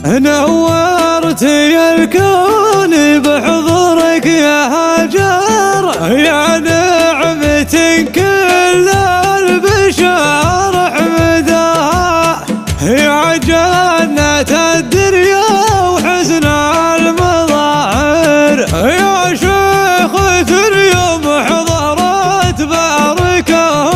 نورتي الكون بحضورك يا هاجر، يا نعمة كل البشر حمدها، يا جنة الدنيا وحسن المظاهر، يا شيخ يوم حضرت باركه.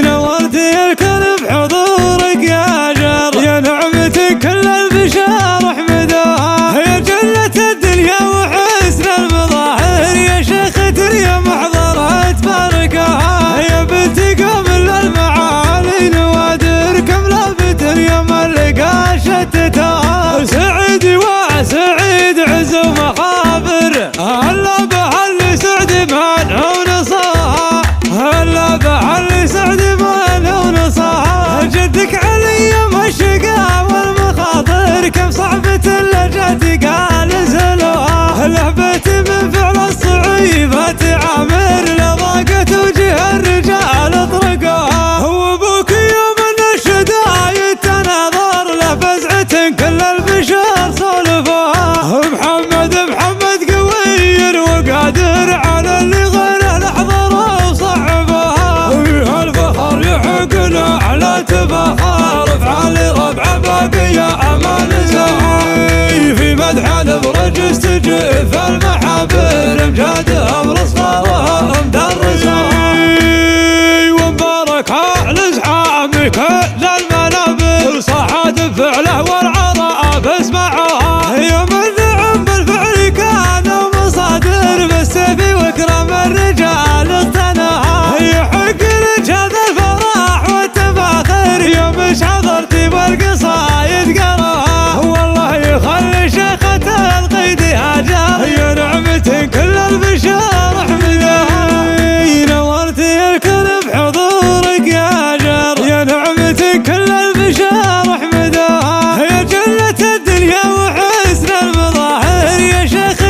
نورتي الكون بحضورك يا هاجر، يا نعمة كل البشر حمدها، يا جنة الدنيا وحسن المظاهر، يا شيخ يوم حضرت باركها، يا بنت قوم للمعالي نوادر كملابة يوم اللقا شتتها، سعيد وسعيد عز ومخابر، هلا بهل سعد من ونصاها، هلا بهل سعد من ونصاها، جدك علي يوم الشقا والمخاطر، كم صعبة لجت قال زلوها، لهبت من فعل الصعيبات عامر، لضاقت وجه الرجال اطرقوها، وابوك يوم الشدايد تناظر له فزعة كل البشر صلفوها، محمد قوي وقادر على اللي غيره لحظر وصعبوها، هالفخر يحقنا على تفاخر، افعال ربع باقي امان زهر، في مدح الابرج استجف المحافل، امجاد امر صغارها مدرسها، ومبارك لزحامك للمنابر، صحت بفعله والعطاء فاسمعوها، يوم النعم بالفعل كانوا مصادر، بالسيف واكرام الرجال اغتناها، يحق لك هذا الفرح والتفاخر، يوم حضرتي والقصايد قراها، والله يخلي شيخة القيد هاجر، يا نعمة كل البشر حمدها. نورتي الكون بحضورك يا هاجر، يا نعمة كل البشر حمدها، يا جنة الدنيا وحسن المظاهر، يا شيخ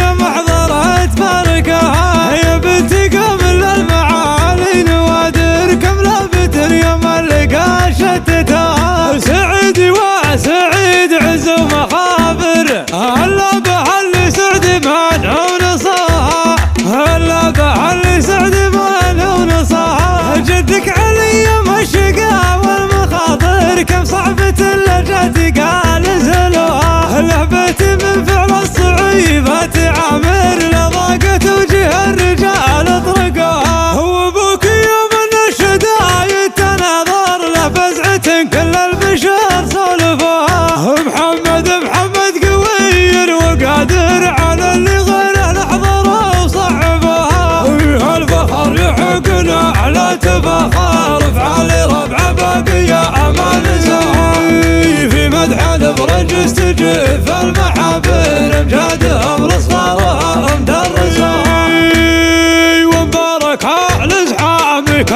يوم حضرت باركها، يا بنت قوم للمعالي نوادر كملابة يوم اللقا شتتها، سعيد وسعيد عز ومخابر، هلا بهل سعد من ونصاها، هلا بهل سعد من ونصاها، جدك علي يوم الشقا والمخاطر، كم صعبة لجت قال زلوها، لهبت من فعل الصعيبات عامر، لضاقت وجه الرجال اطرقوها، وابوك يوم الشدايد تناظر له فزعة كل البشر صلفوها، محمد قوي وقادر على اللي غيره لحظر وصعبوها، هالفخر يحقنا على تفاخر، افعال ربع باقي امان زهر، في مدح الابرج استجف المحافل، امجاد امر صغارها مدرسها، ومبارك لزحامك